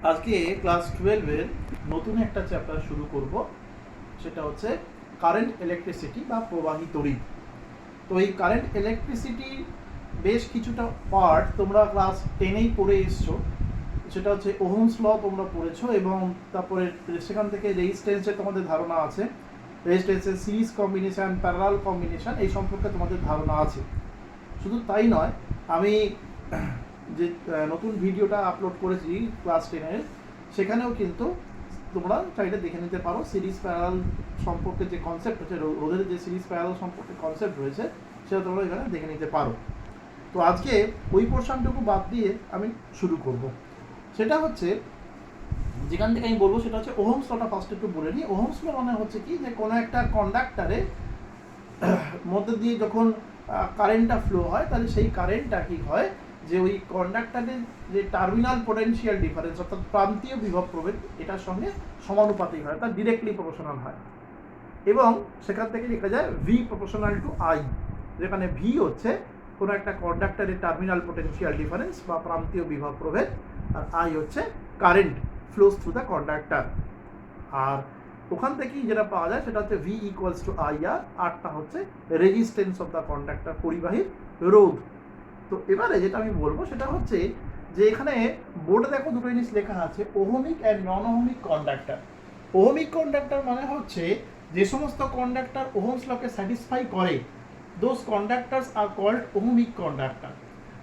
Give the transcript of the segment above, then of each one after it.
আজকে ক্লাস 12-এর নতুন একটা চ্যাপ্টার শুরু করব, সেটা হচ্ছে কারেন্ট ইলেকট্রিসিটি বা প্রবাহী তড়িৎ। তো এই কারেন্ট ইলেকট্রিসিটি বেশ কিছুটা পার্ট তোমরা ক্লাস 10-এই পড়ে এসছো। সেটা হচ্ছে ওহমস ল তোমরা পড়েছো, এবং তারপরে সেখান থেকে রেজিস্ট্যান্সের তোমাদের ধারণা আছে, রেজিস্ট্যান্সের সিরিজ কম্বিনেশন, প্যারালাল কম্বিনেশন এই সম্পর্কে তোমাদের ধারণা আছে। শুধু তাই নয়, আমি যে নতুন ভিডিওটা আপলোড করেছি ক্লাস 10-এর, সেখানেও কিন্তু তোমরা চাইলে দেখে নিতে পারো। সিরিজ প্যারালাল সম্পর্কে যে কনসেপ্ট হচ্ছে, রোধের যে সিরিজ প্যারালাল সম্পর্কে কনসেপ্ট রয়েছে, সেটা তোমরা এখানে দেখে নিতে পারো। তো আজকে ওই পোর্শনটুকু বাদ দিয়ে আমি শুরু করব। সেটা হচ্ছে যেখান থেকে আমি বলবো সেটা হচ্ছে ওহমস লটা ফার্স্ট একটু বলে নিই। ওহমস ল মানে হচ্ছে কি, যে কোনো একটা কন্ডাক্টারে মধ্যে দিয়ে যখন কারেন্টটা ফ্লো হয়, তাহলে সেই কারেন্টটা কি হয়, যে ওই কন্ডাক্টারের যে টার্মিনাল পোটেনশিয়াল ডিফারেন্স অর্থাৎ প্রান্তীয় বিভব প্রভেদ, এটার সঙ্গে সমানুপাতিক হয়, অর্থাৎ ডিরেক্টলি প্রপোর্শনাল হয়। এবং সেখান থেকে লেখা যায় ভি প্রপোর্শনাল টু আই, যেখানে ভি হচ্ছে কোনো একটা কন্ডাক্টারের টার্মিনাল পোটেনশিয়াল ডিফারেন্স বা প্রান্তীয় বিভব প্রভেদ, আর আই হচ্ছে current flows through the conductor. আর ওখান থেকেই যেটা পাওয়া যায় সেটা হচ্ছে V equals to I R, আরটা হচ্ছে রেজিস্ট্যান্স অফ দ্য কন্ডাক্টার, পরিবাহীর রোধ। তো এবারে যেটা আমি বলবো সেটা হচ্ছে যে এখানে বোর্ডে দেখো দুটো জিনিস লেখা আছে, ohmic and non ohmic conductor. Ohmic conductor মানে হচ্ছে যে সমস্ত কন্ডাক্টার ওহমস লকে স্যাটিসফাই করে, those conductors are called ohmic conductor.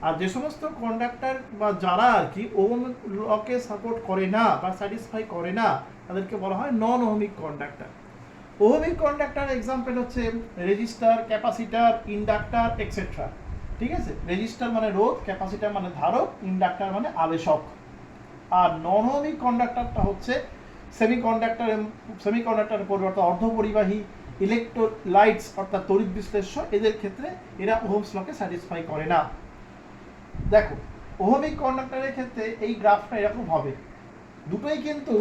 আর যে সমস্ত কন্ডাক্টার বা যারা আর কি ওহম লকে সাপোর্ট করে না বা স্যাটিসফাই করে না, তাদেরকে বলা হয় নন ohmic conductor. Ohmic conductor example হচ্ছে রেজিস্টার, ক্যাপাসিটার, ইন্ডাক্টার এক্সেট্রা। ঠিক আছে, রেজিস্টার মানে রোধ, ক্যাপাসিটার মানে ধারক, ইন্ডাক্টার মানে আবেশক। আর নন ওহমিক কন্ডাক্টারটা হচ্ছে সেমিকন্ডাক্টরের পরিবর্তে অর্ধপরিবাহী, ইলেকট্রোলাইটস অর্থাৎ তড়িৎ বিশ্লেষ্য, এদের ক্ষেত্রে এরা ওহমস লকে স্যাটিসফাই করে না। দেখো, ওহমিক কন্ডাক্টরের ক্ষেত্রে এই গ্রাফটা এরকম হবে, দুটোই কিন্তু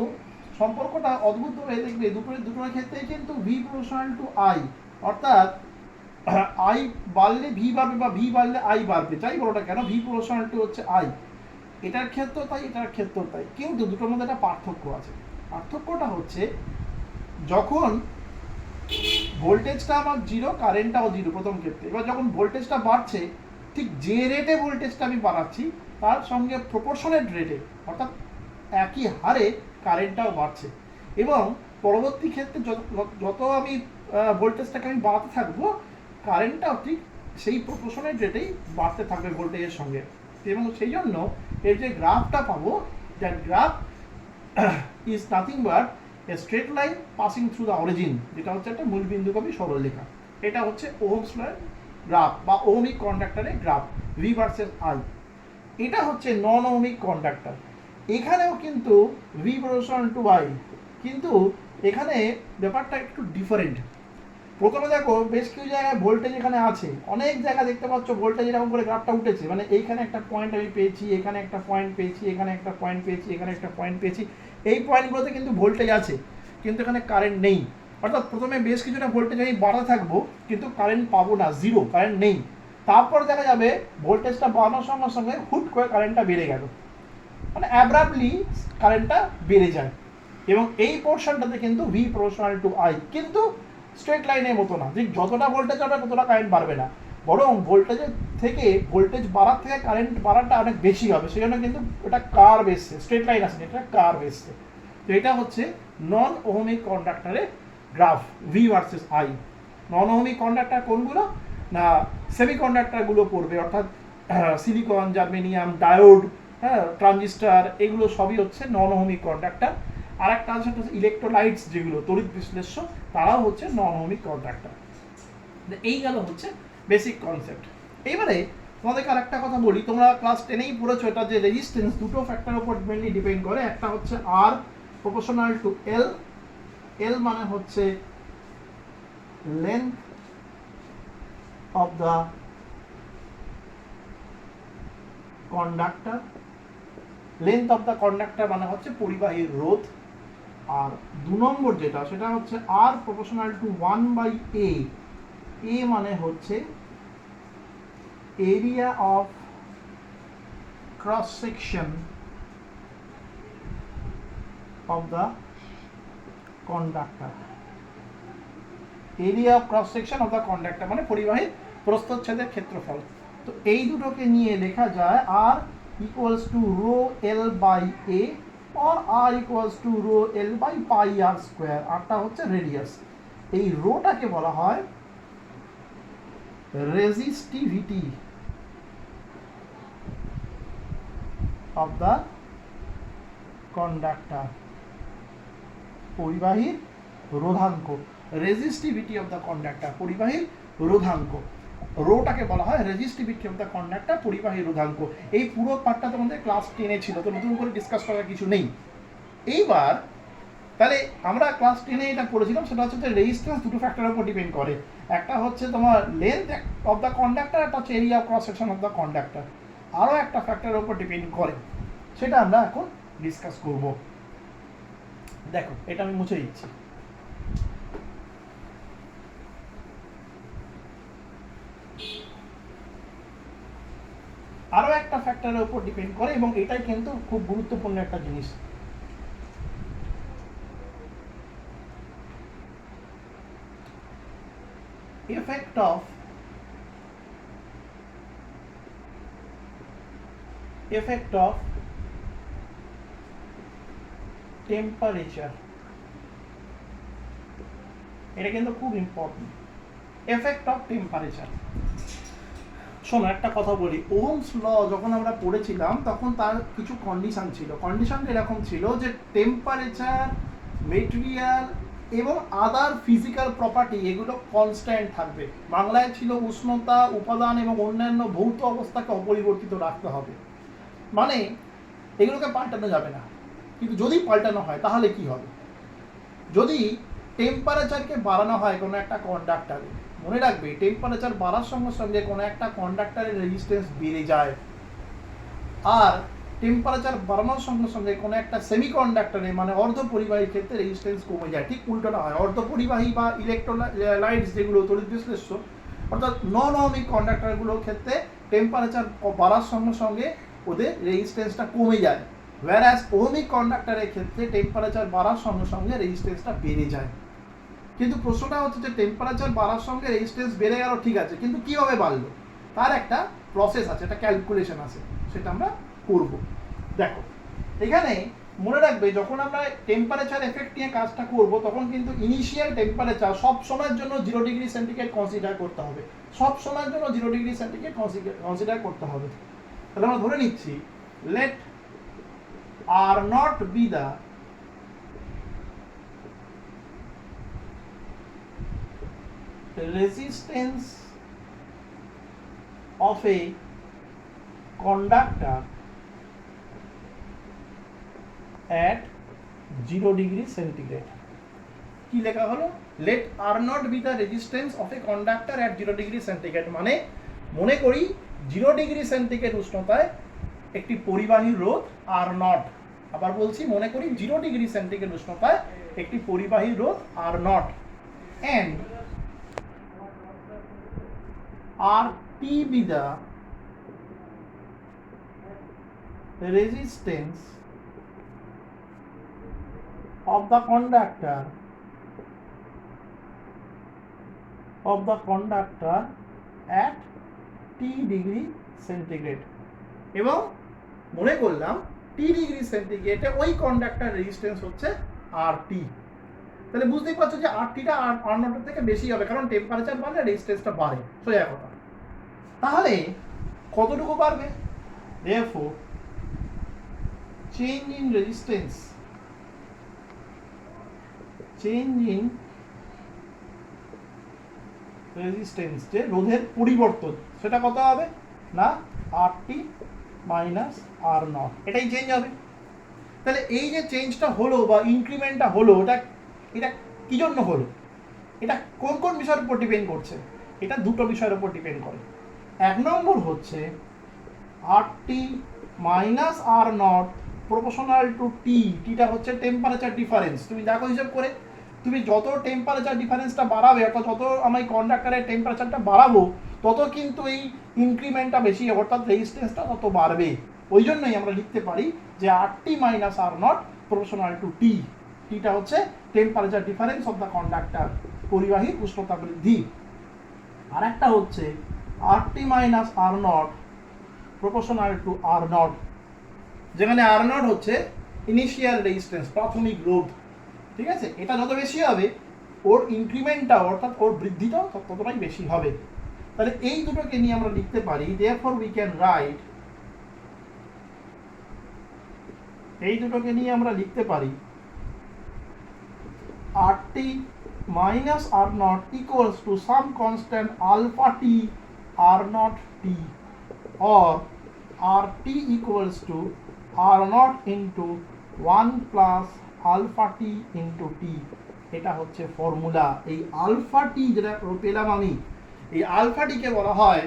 সম্পর্কটা অদ্ভুতভাবে দেখবে, দুটোর ক্ষেত্রেই কিন্তু ভি প্রপোর্শনাল টু আই, অর্থাৎ আই বাড়লে ভি বাড়বে বা ভি বাড়লে আই বাড়বে, যাই বলো না কেন ভি প্রপোর্শনাল টু হচ্ছে আই। এটার ক্ষেত্রেও তাই, এটার ক্ষেত্রেও তাই, কিন্তু দুটোর মধ্যে একটা পার্থক্য আছে। পার্থক্যটা হচ্ছে যখন ভোল্টেজটা আমার জিরো, কারেন্টটাও জিরো প্রথম ক্ষেত্রে, এবার যখন ভোল্টেজটা বাড়ছে, ঠিক যে রেটে ভোল্টেজটা আমি বাড়াচ্ছি তার সঙ্গে প্রপোর্শনেট রেটে, অর্থাৎ একই হারে কারেন্টটাও বাড়ছে। এবং পরবর্তী ক্ষেত্রে যত আমি ভোল্টেজটাকে আমি বাড়াতে থাকবো, কারেন্টটাও ঠিক সেই প্রপোর্শনেট রেটেই বাড়তে থাকবে ভোল্টেজের সঙ্গে। এবং সেই জন্য এর যে গ্রাফটা পাবো, that graph is nothing but a straight line passing through the origin, যেটা হচ্ছে একটা মূলবিন্দুগামী সরলরেখা। এটা হচ্ছে ওহমস লয়ের গ্রাফ বা ওহমিক কন্ডাক্টরের গ্রাফ, ভি ভার্সেস আই। এটা হচ্ছে নন ওহমিক কন্ডাক্টর। এখানেও কিন্তু ভি প্রপোর্শনাল টু আই, কিন্তু এখানে ব্যাপারটা একটু ডিফারেন্ট। প্রথমে দেখো বেশ কিছু জায়গায় ভোল্টেজ এখানে আছে, অনেক জায়গা দেখতে পাচ্ছ ভোল্টেজ এরকম করে গ্রাফটা উঠেছে, মানে এইখানে একটা পয়েন্ট আমি পেয়েছি, এখানে একটা পয়েন্ট পেয়েছি, এখানে একটা পয়েন্ট পেয়েছি, এখানে একটা পয়েন্ট পেয়েছি। এই পয়েন্টগুলোতে কিন্তু ভোল্টেজ আছে, কিন্তু এখানে কারেন্ট নেই। অর্থাৎ প্রথমে বেশ কিছুটা ভোল্টেজ আমি বাড়াতে থাকবো, কিন্তু কারেন্ট পাবো না, জিরো, কারেন্ট নেই। তারপর দেখা যাবে ভোল্টেজটা বাড়ানোর সঙ্গে সঙ্গে হুট করে কারেন্টটা বেড়ে গেল, মানে অ্যাব্রাপ্টলি কারেন্টটা বেড়ে যায়। এবং এই পোর্শনটাতে কিন্তু ভি প্রপোর্শনাল টু আই, কিন্তু স্ট্রেট লাইনের মতো না, যে যতটা ভোল্টেজ হবে ততটা কারেন্ট বাড়বে না, বরং ভোল্টেজের থেকে ভোল্টেজ বাড়ার থেকে কারেন্ট বাড়াটা অনেক বেশি হবে। সেই জন্য কিন্তু এটা কার্ভ এসছে, স্ট্রেট লাইন আসছে, এটা কার্ভ এসছে। তো এটা হচ্ছে নন ওহমিক কন্ডাক্টরের graph, V versus I. Non ohmic conductor কোনগুলো না, সেমিকন্ডাক্টরগুলো পড়বে, অর্থাৎ সিলিকন, জার্মেনিয়াম, ডায়োড, হ্যাঁ, ট্রানজিস্টার, এগুলো সবই হচ্ছে নন ওহমিক কন্ডাক্টর। আর একটা আছে ইলেকট্রোলাইটস, যেগুলো তড়িৎ বিশ্লেষ্য, তারাও হচ্ছে নন ওহমিক কন্ডাক্টর। এই গেল হচ্ছে বেসিক কনসেপ্ট। এবারে তোমাদেরকে আর একটা কথা বলি, তোমরা ক্লাস 10-এই পড়েছো এটা, যে রেজিস্ট্যান্স দুটো ফ্যাক্টরের উপর মেনলি ডিপেন্ড করে। একটা হচ্ছে আর প্রপোর্শনাল টু এল, এল মানে হচ্ছে length of the conductor, length of the conductor মানে হচ্ছে পরিবাহীর রোধ। আর দু নম্বর যেটা, সেটা হচ্ছে আর প্রপোর্শনাল টু 1/a, এ মানে হচ্ছে area of cross section of the conductor, area of cross section of the conductor মানে পরিবাহীর প্রস্থচ্ছেদের ক্ষেত্রফল। তো এই দুটোকে নিয়ে লেখা যায় r equals to rho l by a or r equals to rho l by pi r square, rটা হচ্ছে রেডিয়াস। এই রোটাকে বলা হয় resistivity of the conductor, পরিবাহীর রোধাঙ্ক, রেজিস্টিভিটি অফ দ্য কন্ডাক্টর, পরিবাহীর রোধাঙ্ক। রোটাকে বলা হয় রেজিস্টিভিটি অফ দ্য কন্ডাক্টর, পরিবাহীর রোধাঙ্ক। এই পুরো পার্টটা তোমাদের ক্লাস 10-এ ছিল, তো নতুন করে ডিসকাস করার কিছু নেই। এইবার তাহলে আমরা ক্লাস 10-এ এটা পড়েছিলাম, সেটা হচ্ছে যে রেজিস্ট্যান্স দুটো ফ্যাক্টরের উপর ডিপেন্ড করে। একটা হচ্ছে তোমার লেন্থ অফ দ্য কন্ডাক্টর, একটা হচ্ছে area of cross section of the conductor. আরও একটা ফ্যাক্টরের উপর ডিপেন্ড করে, সেটা আমরা এখন ডিসকাস করব। দেখো এটা আমি মুছে দিচ্ছি। আরও একটা ফ্যাক্টরের উপর ডিপেন্ড করে এবং এটাই কিন্তু খুব গুরুত্বপূর্ণ একটা জিনিস। effect of temperature, এটা কিন্তু খুব ইম্পর্টেন্ট। এফেক্ট অফ টেম্পারেচার, শোনো একটা কথা বলি, ওহমস ল যখন আমরা পড়েছিলাম তখন তার কিছু কন্ডিশন ছিল। কন্ডিশনটা এরকম ছিল যে টেম্পারেচার, মেটেরিয়াল এবং আদার ফিজিক্যাল প্রপার্টি এগুলো কনস্ট্যান্ট থাকবে। বাংলায় ছিল উষ্ণতা, উপাদান এবং অন্যান্য ভৌত অবস্থাকে অপরিবর্তিত রাখতে হবে, মানে এগুলোকে পাল্টানো যাবে না। কিন্তু যদি পাল্টানো হয় তাহলে কি হবে? যদি টেম্পারেচারকে বাড়ানো হয় কোনো একটা কন্ডাক্টরে, মনে রাখবে টেম্পারেচার বাড়ার সঙ্গে সঙ্গে কোনো একটা কন্ডাক্টরের রেজিস্ট্যান্স বেড়ে যায়, আর টেম্পারেচার বাড়ানোর সঙ্গে সঙ্গে কোনো একটা সেমিকন্ডাক্টরে মানে অর্ধপরিবাহীর ক্ষেত্রে রেজিস্ট্যান্স কমে যায়। ঠিক উল্টোটা হয়, অর্ধপরিবাহী বা ইলেকট্রোলাইটস যেগুলো তড়িৎ বিশ্লেষ্য অর্থাৎ নন ওহমিক কন্ডাক্টরগুলোর ক্ষেত্রে টেম্পারেচার বাড়ার সঙ্গে সঙ্গে ওদের রেজিস্ট্যান্সটা কমে যায়, whereas ওহমিক কন্ডাক্টরের ক্ষেত্রে টেম্পারেচার বাড়ার সঙ্গে সঙ্গে রেজিস্ট্যান্সটা বেড়ে যায়। কিন্তু প্রশ্নটা হচ্ছে যে টেম্পারেচার বাড়ার সঙ্গে রেজিস্ট্যান্স বেড়ে গেল, ঠিক আছে, কিন্তু কীভাবে বাড়লো তার একটা প্রসেস আছে, একটা ক্যালকুলেশন আছে, সেটা আমরা করব। দেখো এখানে মনে রাখবে যখন আমরা টেম্পারেচার এফেক্ট নিয়ে কাজটা করব তখন কিন্তু ইনিশিয়াল টেম্পারেচার সব সময়ের জন্য 0 ডিগ্রি সেন্টিগ্রেড কনসিডার করতে হবে, সব সময়ের জন্য 0 ডিগ্রি সেন্টিগ্রেড কনসিডার করতে হবে। তাহলে আমরা ধরে নিচ্ছি let R naught be the resistance of a conductor at 0 degree centigrade। কি লেখা হলো? let R not be the resistance of a conductor at 0 degree centigrade, মানে মনে করি 0 ডিগ্রি সেন্টিগ্রেড উষ্ণতায় একটি পরিবাহীর রোধ R নট। আবার বলছি, মনে করি 0 ডিগ্রি সেন্টিগ্রেড উষ্ণতায় একটি পরিবাহীর রোধ R not and RT be the resistance of the conductor at T degree centigrade। এবং মনে করলাম T ডিগ্রি সেন্টিগ্রেডে ওই কন্ডাক্টর রেজিস্ট্যান্স হচ্ছে RT। তাহলে বুঝতেই পারছো যে RT-টা R নটের থেকে বেশি হবে, কারণ টেম্পারেচার বাড়লে রেজিস্ট্যান্সটা বাড়ে, সোজা কথা। তাহলে কতটুকু বাড়বে? therefore change in resistance, যে রোধের পরিবর্তন সেটা কত হবে না RT মাইনাস R নট, এটাই চেঞ্জ হবে। তাহলে এই যে চেঞ্জটা হলো বা ইনক্রিমেন্টটা হলো, এটা কি জন্য হলো? এটা কোন কোন বিষয়ের উপর ডিপেন্ড করছে? এটা দুটো বিষয়ের উপর ডিপেন্ড করে। এক নম্বর হচ্ছে RT minus R naught proportional to T. টিটা হচ্ছে টেম্পারেচার ডিফারেন্স। তুমি দেখো হিসাব করে, তুমি যত টেম্পারেচার ডিফারেন্সটা বাড়াবে অর্থাৎ যত আমি কন্ডাক্টরের টেম্পারেচারটা বাড়াবো তত কিন্তু এই ইনক্রিমেন্টটা বেশি হবে, অর্থাৎ রেজিস্ট্যান্সটা তত বাড়বে। ওই জন্যই আমরা লিখতে পারি যে RT minus R naught proportional to T. টিটা হচ্ছে temperature difference of the conductor, পরিবাহী উষ্ণতা বৃদ্ধি। আর একটা হচ্ছে R T minus R naught proportional to R naught, যেখানে আর নট হচ্ছে ইনিশিয়াল রেজিস্ট্যান্স, প্রাথমিক রোধ। ঠিক আছে, এটা যত বেশি হবে ওর ইনক্রিমেন্টটা অর্থাৎ ওর বৃদ্ধিটাও ততটাই বেশি হবে। তাহলে এই দুটোকে নিয়ে আমরা লিখতে পারি, দেয়ারফর উই ক্যান রাইট, এই দুটোকে নিয়ে আমরা লিখতে পারি R T minus R naught equals to some constant alpha T R naught T, or R T equals to R naught into 1 plus alpha T into T. এটা হচ্ছে formula. এই alpha টি যেটা পেলাম আমি, এই আলফা টিকে বলা হয়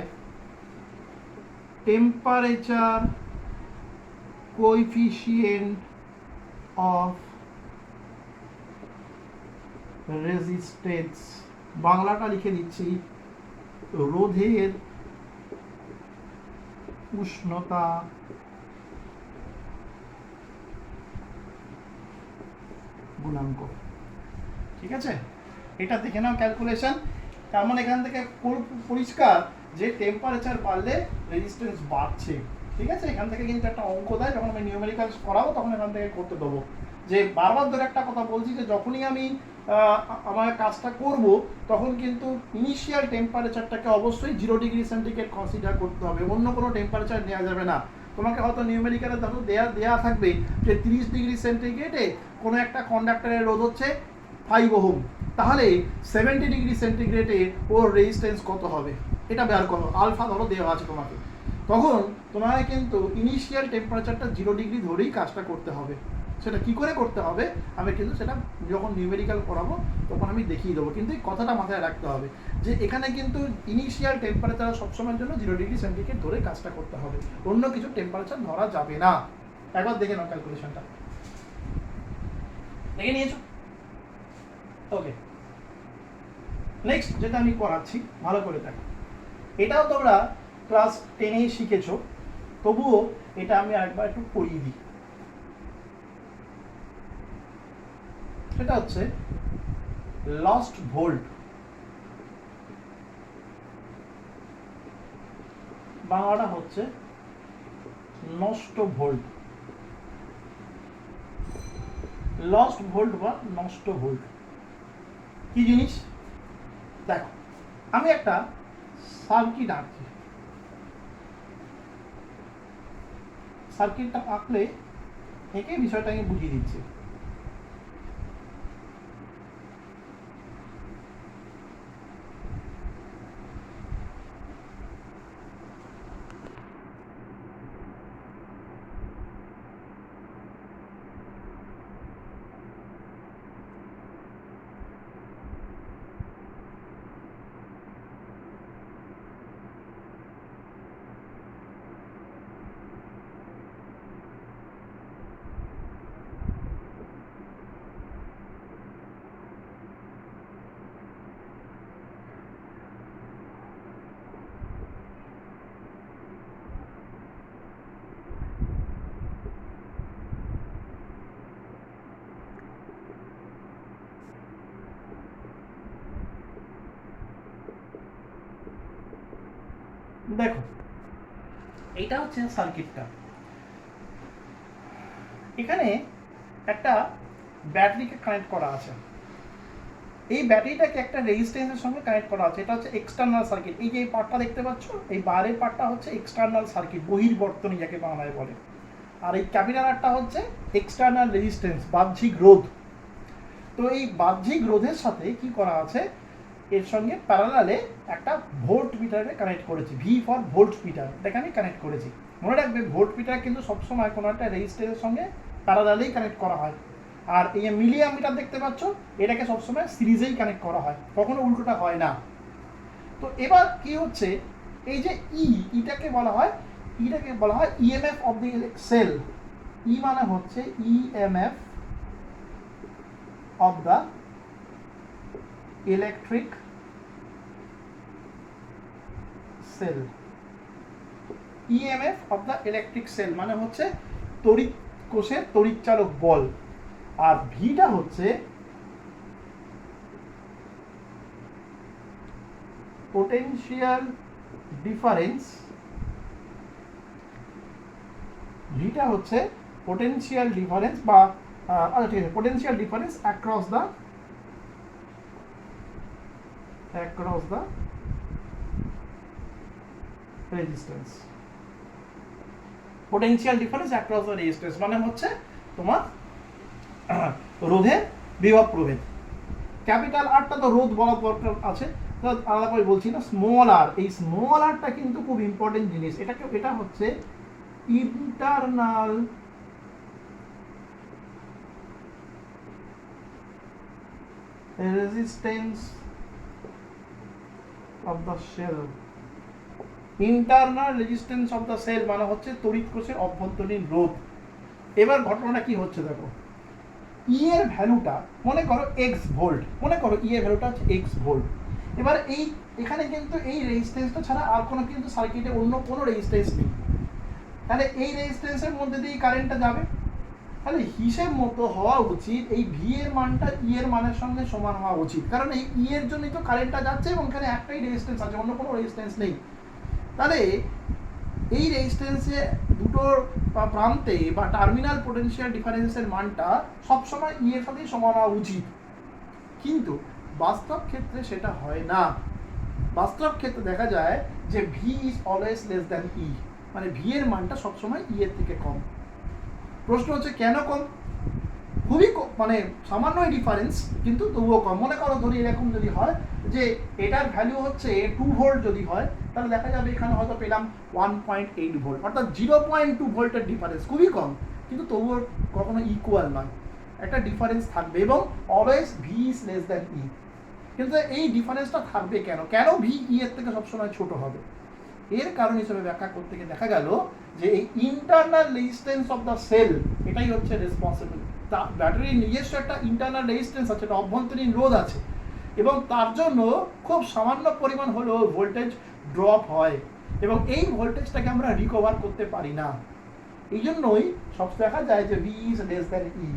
টেম্পারেচার কোএফিসিয়েন্ট অফ রেজিস্ট্যান্স, বাংলাটা লিখে দিচ্ছি, রোধের উষ্ণতা গুণাঙ্ক। ঠিক আছে, এটা দেখে নাও ক্যালকুলেশন। তার মানে এখান থেকে পরিষ্কার যে টেম্পারেচার বাড়লে রেজিস্ট্যান্স বাড়ছে। ঠিক আছে, এখান থেকে কিন্তু একটা অঙ্ক দেয়, যখন আমি নিউমেরিক্যালস করাবো তখন এখান থেকে করতে দেবো। যে বারবার ধরে একটা কথা বলছি যে যখনই আমি আমার কাজটা করব তখন কিন্তু ইনিশিয়াল টেম্পারেচারটাকে অবশ্যই 0 ডিগ্রি সেন্টিগ্রেড কনসিডার করতে হবে, অন্য কোনো টেম্পারেচার নেওয়া যাবে না। তোমাকে হয়তো নিউমেরিক্যালে ধরো দেয়া থাকবে যে 30 ডিগ্রি সেন্টিগ্রেডে কোনো একটা কন্ডাক্টরের রোধ হচ্ছে 5 ওহম, তাহলে 70 ডিগ্রি সেন্টিগ্রেডে ওর রেজিস্ট্যান্স কত হবে এটা বের করো, আলফা ধরো দেওয়া আছে তোমাকে। তখন তোমাকে কিন্তু ইনিশিয়াল টেম্পারেচারটা 0 ডিগ্রি ধরেই কাজটা করতে হবে। সেটা কি করে করতে হবে আমি কিন্তু সেটা যখন নিউমেরিক্যাল করাবো তখন আমি দেখিয়ে দেবো, কিন্তু এই কথাটা মাথায় রাখতে হবে যে এখানে কিন্তু ইনিশিয়াল টেম্পারেচার সবসময়ের জন্য 0 ডিগ্রি সেন্টিগ্রেড ধরে কাজটা করতে হবে, অন্য কিছু টেম্পারেচার ধরা যাবে না। একবার দেখে নাও ক্যালকুলেশনটা, দেখে নিয়েছো? ওকে, নেক্সট যেটা আমি করাচ্ছি ভালো করে দেখো, এটাও তোমরা ক্লাস 10-এ শিখেছো, তবুও এটা আমি আরেকবার একটু পড়িয়ে দিই। সেটা হচ্ছে লস্ট ভোল্ট, বাংলাটা হচ্ছে নষ্ট ভোল্ট, লস্ট ভোল্ট বা নষ্ট ভোল্ট কি জিনিস দেখো। আমি একটা সার্কিট আঁকছি, সার্কিটটা আঁকলে একে বিষয়টা আমি বুঝিয়ে দিচ্ছি। দেখো এইটা হচ্ছে সার্কিটটা, এখানে একটা ব্যাটারিকে কানেক্ট করা আছে, এই ব্যাটারিটাকে একটা রেজিস্ট্যান্সের সঙ্গে কানেক্ট করা আছে। এটা হচ্ছে এক্সটার্নাল সার্কিট। এই যে এই পার্টটা দেখতে পাচ্ছ, এই বাইরের পার্টটা হচ্ছে এক্সটার্নাল সার্কিট, বহির্বর্তনী যাকে বাংলায় বলে। আর এই ক্যাপিটাল আরটা হচ্ছে এক্সটার্নাল রেজিস্ট্যান্স, বাহ্যিক রোধ। তো এই বাহ্যিক রোধের সাথে কি করা আছে, এর সঙ্গে প্যারালালে একটা ভোল্ট মিটারকে কানেক্ট করেছি, ভি ফর ভোল্ট মিটার, এটাকে আমি কানেক্ট করেছি। মনে রাখবে ভোল্ট মিটার কিন্তু সবসময় কোনো একটা রেজিস্ট্যান্সের সঙ্গে প্যারালালেই কানেক্ট করা হয়। আর এই মিলি অ্যামিটার দেখতে পাচ্ছ, এটাকে সবসময় সিরিজেই কানেক্ট করা হয়, কখনো উল্টোটা হয় না। তো এবার কি হচ্ছে, এই যে ইটাকে বলা হয় EMF of the cell. E মানে হচ্ছে EMF of the electric cell. EMF of the electric cell মানে হচ্ছে তড়িৎ কোষের তড়িৎচালক বল। আর ভিটা হচ্ছে পোটেনশিয়াল ডিফারেন্স, ভিটা হচ্ছে পোটেনশিয়াল ডিফারেন্স বা আচ্ছা ঠিক আছে, potential difference across the resistance. Potential difference across the resistance মানে হচ্ছে তোমার রোধের বিভব প্রভেদ। ক্যাপিটাল আরটা তো রোধ বলার দরকার আছে, তো আলাদা করে বলছি না। স্মল আর, এই স্মল আরটা কিন্তু খুব ইম্পর্টেন্ট জিনিস। এটা হচ্ছে internal resistance of the cell. Internal resistance of the cell মানে হচ্ছে তড়িৎ কোষের অভ্যন্তরীণ রোধ। এবার ঘটনাটা কি হচ্ছে দেখো, ই এর ভ্যালুটা মনে করো এক্স ভোল্ট, মনে করো ই এর ভ্যালুটা হচ্ছে এক্স ভোল্ট। এবার এখানে কিন্তু এই রেজিস্ট্যান্সটা ছাড়া আর কোনো কিন্তু সার্কিটে অন্য কোনো রেজিস্ট্যান্স নেই। তাহলে এই রেজিস্ট্যান্সের মধ্যে দিয়ে কারেন্টটা যাবে, তাহলে হিসেব মতো হওয়া উচিত এই ভি এর মানটা ই এর মানের সঙ্গে সমান হওয়া উচিত, কারণ এই ই এর জন্যই তো কারেন্টটা যাচ্ছে এবং এখানে একটাই রেজিস্ট্যান্স আছে, অন্য কোনো রেজিস্ট্যান্স নেই। তাহলে এই রেজিস্ট্যান্সে দুটোর প্রান্তে বা টার্মিনাল পোটেনশিয়াল ডিফারেন্সের মানটা সবসময় ই এর সাথেই সমান হওয়া উচিত, কিন্তু বাস্তব ক্ষেত্রে সেটা হয় না। বাস্তব ক্ষেত্রে দেখা যায় যে V is always less than E, মানে ভি এর মানটা সবসময় ই এর থেকে কম। প্রশ্ন হচ্ছে কেন কম? খুবই মানে সামান্য ডিফারেন্স কিন্তু তবুও কম। মনে করো ধরি এরকম যদি হয় যে এটার ভ্যালু হচ্ছে 2 ভোল্ট যদি হয়, তাহলে দেখা যাবে এখানে হয়তো পেলাম 1.8 ভোল্ট, অর্থাৎ 0.2 ভোল্টের ডিফারেন্স, খুবই কম কিন্তু তবুও কখনো ইকুয়াল নয়, একটা ডিফারেন্স থাকবে এবং always V is less than E. কিন্তু এই ডিফারেন্সটা থাকবে কেন? কেন ভি ই এর থেকে সবসময় ছোট হবে? এর কারণ হিসেবে ব্যাখ্যা করতে গিয়ে দেখা গেল যে এই internal resistance of the cell এটাই হচ্ছে রেসপন্সিবল। ব্যাটারির নিজস্ব একটা ইন্টারনাল রেজিস্ট্যান্স আছে, একটা অভ্যন্তরীণ রোধ আছে, এবং তার জন্য খুব সামান্য পরিমাণ হলেও ভোল্টেজ ড্রপ হয় এবং এই ভোল্টেজটাকে আমরা রিকভার করতে পারি না। এই জন্যই সব দেখা যায় যে ভি ইজ লেস দ্যান ই।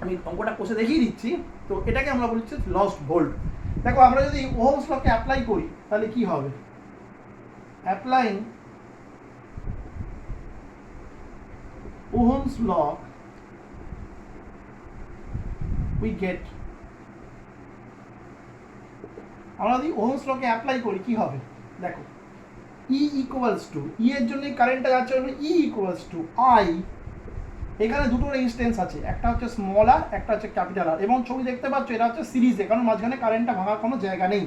আমি অঙ্কটা কষে দেখিয়ে দিচ্ছি। তো এটাকে আমরা বলছি লস্ট ভোল্ট। দেখো আমরা যদি ওহমস লকে অ্যাপ্লাই করি তাহলে কি হবে? Applying Ohm's law, we get, আমরা যদি ওহমস লকে অ্যাপ্লাই করি কি হবে দেখো, E ইকুয়ালস টু, ই এর জন্য কারেন্টটা যাচ্ছে হলো E ইকুয়ালস টু I, এখানে দুটো রেজিস্ট্যান্স আছে, একটা হচ্ছে স্মল আর একটা হচ্ছে ক্যাপিটাল আর, এবং ছবি দেখতে পাচ্ছ এটা হচ্ছে সিরিজে, কারণ মাঝখানে কারেন্টটা ভাঙার কোনো জায়গা নেই।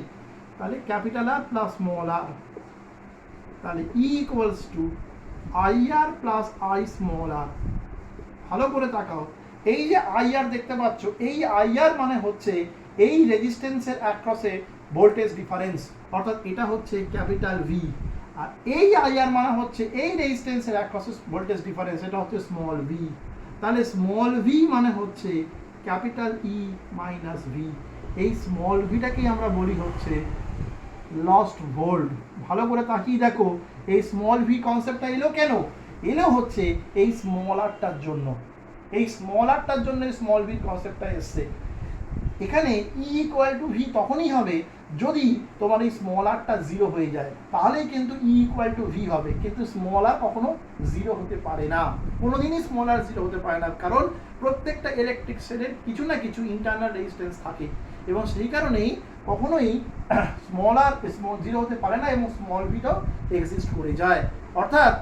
তাহলে capital R plus small R, তাহলে E equals to I R plus I small R. ভালো করে তাকাও, এই যে আই আর দেখতে পাচ্ছ, এই আই আর মানে হচ্ছে এই রেজিস্ট্যান্সের অ্যাক্রসে ভোল্টেজ ডিফারেন্স, অর্থাৎ এটা হচ্ছে ক্যাপিটাল ভি। আর এই আই আর মানে হচ্ছে এই রেজিস্ট্যান্সের অ্যাক্রসে ভোল্টেজ ডিফারেন্স, এটা হচ্ছে স্মল ভি। তাহলে স্মল ভি মানে হচ্ছে ক্যাপিটাল ই মাইনাস ভি। এই স্মল ভিটাকেই আমরা বলি হচ্ছে লস্ট ভোল্ট। ভালো করে তাকিয়ে দেখো, এই স্মল ভি কনসেপ্টটা এলো কেন? এলো হচ্ছে এই স্মল আরটার জন্য, এই স্মল আরটার জন্য স্মল ভি কনসেপ্টটা এসছে। এখানে ই ইকুয়াল টু ভি তখনই হবে যদি তোমার এই স্মল আরটা জিরো হয়ে যায়, তাহলেই কিন্তু ই ইকুয়াল টু ভি হবে, কিন্তু স্মল আর কখনো জিরো হতে পারে না, কোনোদিনই স্মল আর জিরো হতে পারে না, কারণ প্রত্যেকটা ইলেকট্রিক সেলের কিছু না কিছু ইন্টারনাল রেজিস্ট্যান্স থাকে এবং সেই কারণেই কখনোই স্মল আর জিরো হতে পারে না এবং স্মল ভিটাও এক্সিস্ট করে যায়। অর্থাৎ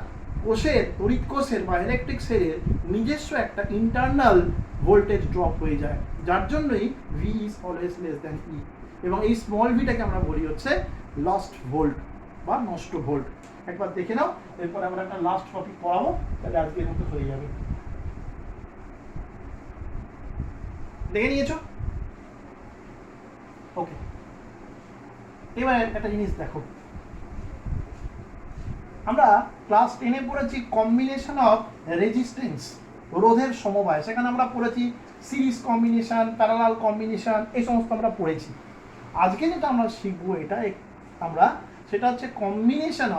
কোষের, তড়িৎ কোষের বা ইলেকট্রিক সেলের নিজস্ব একটা ইন্টারনাল ভোল্টেজ ড্রপ হয়ে যায়, যার জন্যই V is always less than E, এবং এই স্মল ভিটাকে আমরা বলি হচ্ছে লস্ট ভোল্ট বা নষ্ট ভোল্ট। একবার দেখে নাও, এরপর আমরা একটা লাস্ট টপিক পড়াবো, তাহলে আজকের মতো হয়ে যাবে। দেখে নিয়েছো? ওকে, এবার একটা জিনিস দেখো, আমরা ক্লাস 10-এ পড়েছি কম্বিনেশন অফ রেজিস্ট্যান্স, রোধের সমবায়। সেখানে আমরা পড়েছি সিরিজ কম্বিনেশন, প্যারালাল কম্বিনেশন, এই সমস্ত আমরা পড়েছি। আজকে যেটা আমরা শিখবো এটা আমরা, সেটা হচ্ছে কম্বিনেশন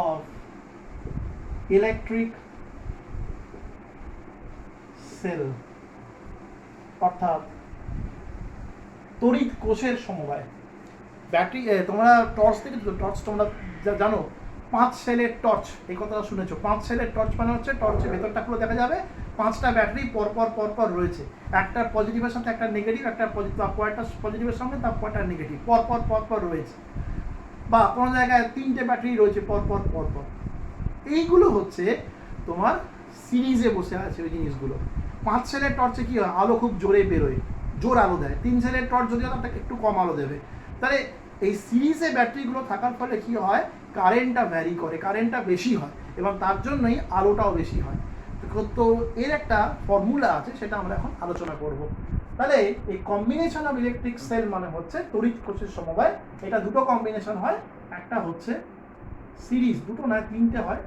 অফ ইলেকট্রিক সেল অর্থাৎ তড়িৎ কোষের সমবায়। ব্যাটারি তোমরা টর্চ থেকে টর্চ তোমরা জানো 5 সেলের টর্চ, এই কথাটা শুনেছো। 5 সেলের টর্চ মানে হচ্ছে টর্চের ভেতরটা খুলে দেখা যাবে 5টা ব্যাটারি পরপর রয়েছে, একটা পজিটিভের সাথে একটা নেগেটিভ, একটা পজিটিভের সঙ্গে তারপরটা নেগেটিভ, পরপর রয়েছে। বা কোনো জায়গায় 3টে ব্যাটারি রয়েছে পরপর। এইগুলো হচ্ছে তোমার সিরিজে বসে আছে ওই জিনিসগুলো। 5 সেলের টর্চে কি হয়, আলো খুব জোরে বেরোয়, জোর আলো দেয়। 3 সেলের টর্চ যদি হয় তার একটু কম আলো দেবে। তাহলে এই সিরিজে ব্যাটারিগুলো থাকার ফলে কি হয়, কারেন্টটা ভ্যারি করে, কারেন্টটা বেশি হয় এবং তার জন্যই আলোটাও বেশি হয়। তো এর একটা ফর্মুলা আছে, সেটা আমরা এখন আলোচনা করব। তাহলে এই কম্বিনেশন অফ ইলেকট্রিক সেল মানে হচ্ছে তড়িৎ কোষের সমবায়। এটা দুটো কম্বিনেশন হয়, একটা হচ্ছে সিরিজ, দুটো নয় 3টে হয়,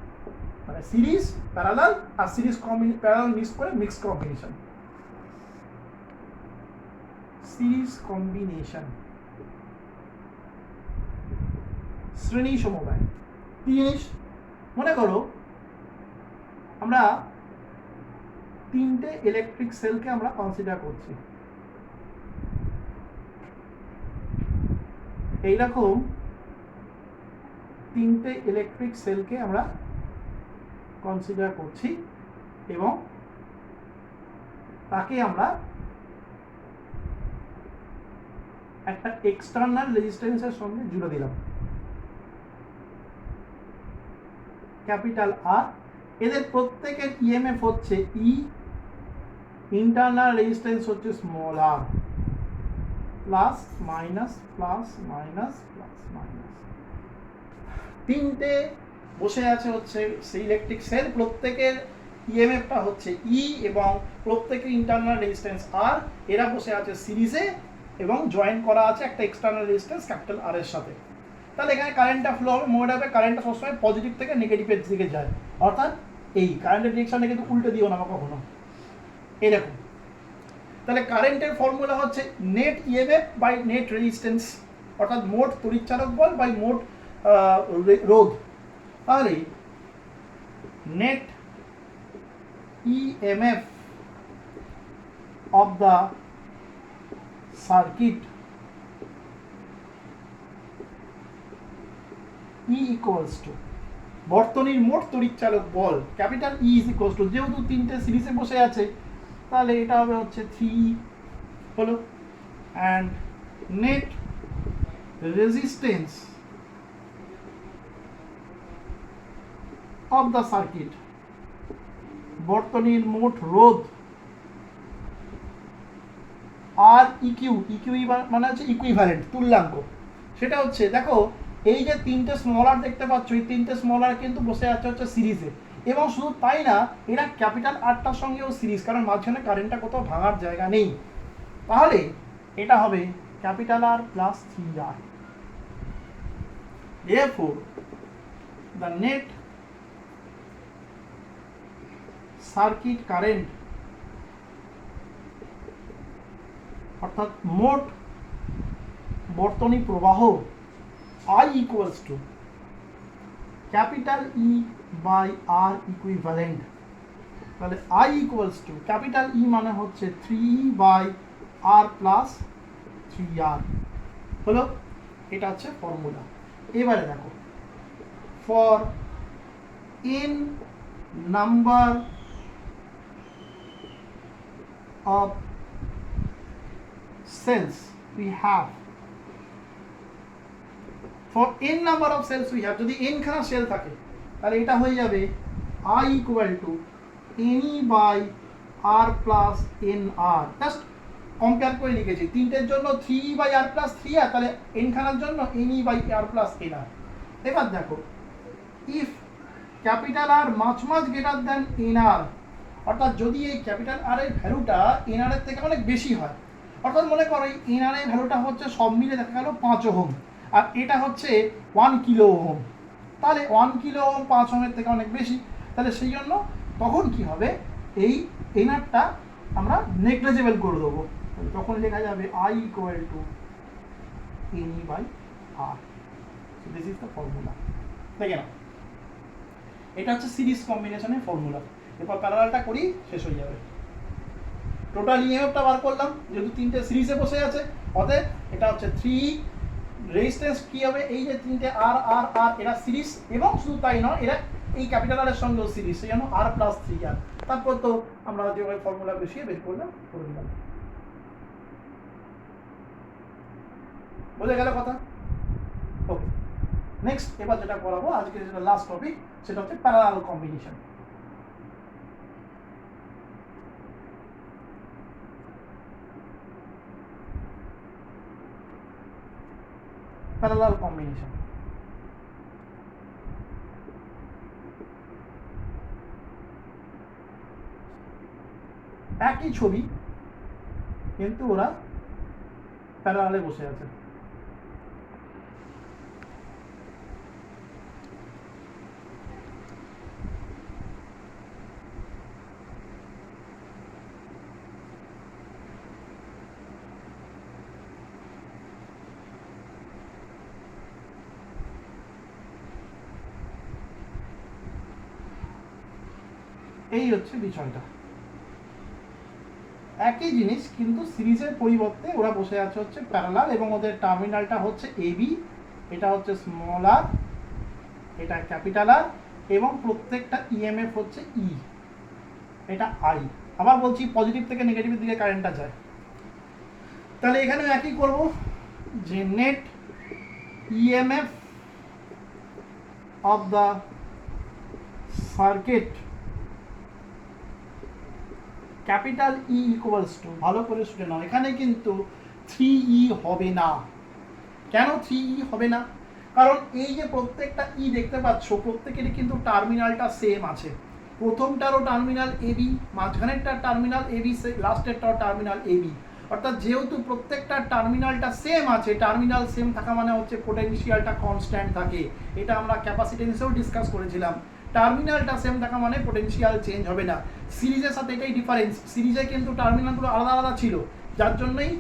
মানে সিরিজ, প্যারালাল আর সিরিজ প্যারালাল মিক্স করে মিক্স কম্বিনেশন, সিরিজ কম্বিনেশন, শ্রেণী সমবায়। কি জিনিস, মনে করো আমরা 3টে ইলেকট্রিক সেলকে আমরা কনসিডার করছি। এইরকম 3টে ইলেকট্রিক সেলকে আমরা কনসিডার করছি এবং তাকে আমরা একটা এক্সটার্নাল রেজিস্ট্যান্সের সঙ্গে জুড়ে দিলাম, ক্যাপিটাল আর। এদের প্রত্যেকের ইএমএফ হচ্ছে ই, ইন্টারনাল রেজিস্ট্যান্স হচ্ছে small R, plus minus plus minus plus minus. 3টে বসে আছে হচ্ছে সেই ইলেকট্রিক সেল, প্রত্যেকের ইএমএফটা হচ্ছে ই এবং প্রত্যেকের ইন্টারনাল রেজিস্ট্যান্স আর। এরা বসে আছে সিরিজে এবং জয়েন করা আছে একটা এক্সটার্নাল রেজিস্ট্যান্স ক্যাপিটাল আর এর সাথে। তাহলে এখানে কারেন্টটা ফ্লো হবে, মনে রাখবে কারেন্টটা সবসময় পজিটিভ থেকে নেগেটিভের দিকে যায়, অর্থাৎ এই কারেন্টের ডিরেকশনটা কিন্তু উল্টে দিও না কখনো, এরকম। তাহলে কারেন্টের ফর্মুলা হচ্ছে net EMF by net resistance, অর্থাৎ মোট তড়িৎচালক বল বাই মোট রোধ। তাহলে net EMF of the circuit E equals to বর্তনীর মোট তড়িৎচালক বল capital E is equals to, যেহেতু 3টে সিরিজে বসে আছে তাহলে এটা হবে হচ্ছে 3 হলো, and net resistance of the circuit বর্তনীর মোট রোধ আর ইকিউ, মানে হচ্ছে ইকুইভ্যালেন্ট, তুল্যাঙ্ক। সেটা হচ্ছে দেখো এই যে 3টে স্মল আর দেখতে পাচ্ছ, এই 3টে স্মল আর কিন্তু বসে আছে হচ্ছে সিরিজে, এবং শুধু তাই না এরা ক্যাপিটাল আরটার সঙ্গেও সিরিজ, কারণ মাঝখানে কারেন্টটা কোথাও ভাঙার জায়গা নেই। তাহলে এটা হবে capital R plus 3R। Therefore the net circuit current অর্থাৎ মোট বর্তনী প্রবাহ I equals to capital E by R equivalent। তাহলে I equals to capital E মানে হচ্ছে 3E by R plus 3R হলো, এটা হচ্ছে ফর্মুলা। এবারে দেখো for n number of cells we have, for n number of cells we have, যদি n খানা সেল থাকে তাহলে এটা হয়ে যাবে I equal to NE by R plus NR। Just compare করে লিখেছি, 3টের জন্য 3E by R plus 3R, তাহলে n খানার জন্য NE by R plus NR। এবার দেখো if capital R much greater than NR, অর্থাৎ যদি এই ক্যাপিটাল আর এর ভ্যালুটা NR এর থেকে অনেক বেশি হয়, অর্থাৎ মনে করো এই NR এর ভ্যালুটা হচ্ছে সব মিলে দেখা গেল 5 ওহম আর এটা হচ্ছে 1 কিলো ওহম, তাহলে 1 কিলো ওহম 5 ওহমের থেকে অনেক বেশি, তাহলে সেই জন্য তখন কি হবে, এই NRটা আমরা নেগলিজেবল করে দেবো, তখন লেখা যাবে I equal to NE by R। So this is the formula। দেখে না, এটা হচ্ছে সিরিজ কম্বিনেশনের ফর্মুলা। এরপর প্যারালালটা করি, শেষ হয়ে যাবে। টোটাল ইএমএফটা বার করলাম, যেহেতু তিনটে সিরিজে বসে আছে, অতএব এটা হচ্ছে 3 রেজিস্ট্যান্স কি হবে, এই যে তিনটে আর আর আর এরা সিরিজ, এবং শুধু তাই নয় এরা এই ক্যাপিটাল আর এর সঙ্গেও সিরিজ, সেই জন্য আর প্লাস 3R। তারপর তো আমরা যেভাবে ফর্মুলা বসিয়ে বের করলাম, করে দিলাম। বোঝা গেল কথা? ওকে, নেক্সট এবার যেটা করাবো আজকে, যেটা লাস্ট টপিক, সেটা হচ্ছে প্যারালাল কম্বিনেশন। প্যারালাল কম্বিনেশন একই ছবি, কিন্তু ওরা প্যারালালে বসে আছে। এই হচ্ছে বিষয়টা, একই জিনিস কিন্তু সিরিজের পরিবর্তে ওরা বসে আছে হচ্ছে প্যারালাল, এবং ওদের টার্মিনালটা হচ্ছে এবি, এটা হচ্ছে স্মল আর, এটা ক্যাপিটাল আর, এবং প্রত্যেকটা ইএমএফ হচ্ছে ই, এটা আই। আবার বলছি, পজিটিভ থেকে নেগেটিভের দিকে কারেন্টটা যায়। তাহলে এখানে একই করব, যে net EMF of the circuit capital E equals two, ভালো করে শুনে নাও, এখানে কিন্তু 3E হবে না। কেন 3E হবে না? কারণ এই যে প্রত্যেকটা ই দেখতে পাচ্ছ, প্রত্যেকেরই কিন্তু টার্মিনালটা সেম আছে। প্রথমটারও টার্মিনাল এবি, মাঝখানেরটার টার্মিনাল এবি, লাস্টেরটাও টার্মিনাল এবি। অর্থাৎ যেহেতু প্রত্যেকটা টার্মিনালটা সেম আছে, টার্মিনাল সেম থাকা মানে হচ্ছে পোটেনশিয়ালটা কনস্ট্যান্ট থাকে। এটা আমরা ক্যাপাসিটেন্সেও ডিসকাস করেছিলাম। টার্মিনালটা সেম থাকা মানে পোটেনশিয়াল চেঞ্জ হবে না। সিরিজের সাথে এটাই ডিফারেন্স, সিরিজে কিন্তু টার্মিনালগুলো আলাদা আলাদা ছিল, যার জন্যই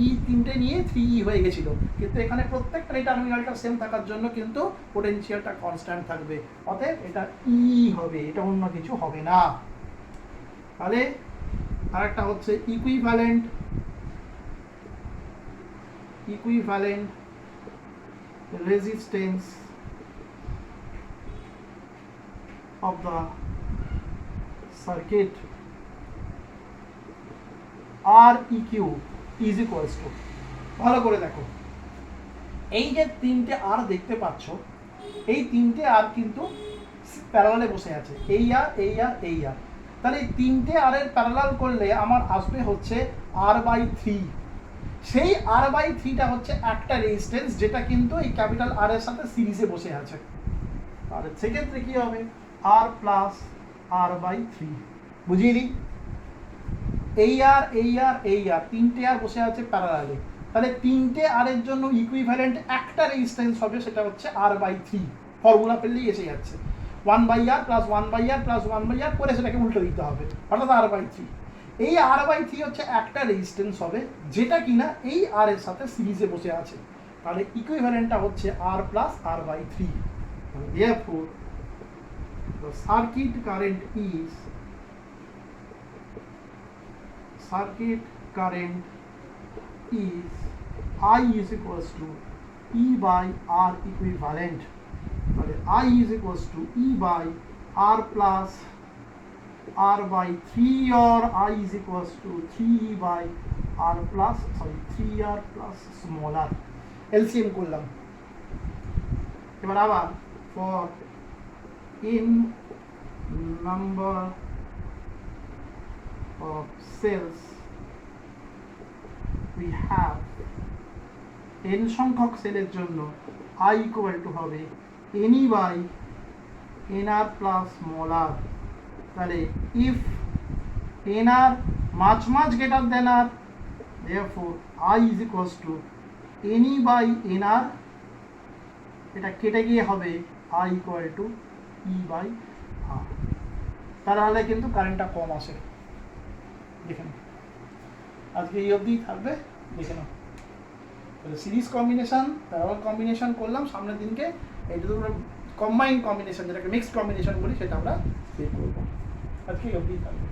ই তিনটে নিয়ে 3E হয়ে গেছিল। কিন্তু এখানে প্রত্যেকটা এই টার্মিনালটা সেম থাকার জন্য কিন্তু পোটেনশিয়ালটা কনস্ট্যান্ট থাকবে, অতএব এটা ই হবে, এটা অন্য কিছু হবে না। তাহলে আরেকটা হচ্ছে equivalent resistance of the circuit REQ is equals to, ভালো করে দেখো, এই যে তিনটে আর দেখতে পাচ্ছ, এই তিনটে আর কিন্তু প্যারালালে বসে আছে, এই আর এই আর এই আর। তাহলে এই তিনটে আর এর প্যারালাল করলে আমার আসবে হচ্ছে R/3। সেই R/3টা হচ্ছে একটা রেজিস্ট্যান্স, যেটা কিন্তু এই ক্যাপিটাল আর এর সাথে সিরিজে বসে আছে। আর সেক্ষেত্রে কি হবে, R প্লাস R/3। বুঝিয়ে দিই, এই আর এই আর এই আর তিনটে আর বসে আছে প্যারালালে, তাহলে তিনটে আর এর জন্য ইকুইভ্যালেন্ট একটা রেজিস্ট্যান্স হবে, সেটা হচ্ছে R/3। ফর্মুলা পেলেই এসে যাচ্ছে, 1/R plus 1/R plus 1/R করে সেটাকে উল্টো দিতে হবে, অর্থাৎ R/3। এই R/3 হচ্ছে একটা রেজিস্ট্যান্স হবে, যেটা কিনা এই আর এর সাথে সিরিজে বসে আছে। তাহলে ইকুইভ্যালেন্টটা হচ্ছে R plus R/3। Therefore the circuit current is I is equals to E by R equivalent. তাহলে I is equals to E by R plus R/3, or I is equals to 3E by R plus 3R plus small r। LCM করলাম। এবার আবার for in number of cells we have, n সংখ্যক সেলের জন্য I equal to হবে NE by NR plus small r। তাহলে if NR much greater than R, therefore I is equals to NE by NR, এটা কেটে গিয়ে হবে I equal to E by R। তাহলে কিন্তু কারেন্টটা কম আসে। দেখে নাও, আজকে এই অবধি থাকবে, দেখে নাও। তাহলে সিরিজ কম্বিনেশন, প্যারালাল কম্বিনেশন করলাম, সামনের দিনকে এই দুটো কম্বাইন্ড কম্বিনেশন যেটাকে মিক্সড কম্বিনেশন বলি সেটা আমরা বের করবো। আজকে এই অবধি থাকবে।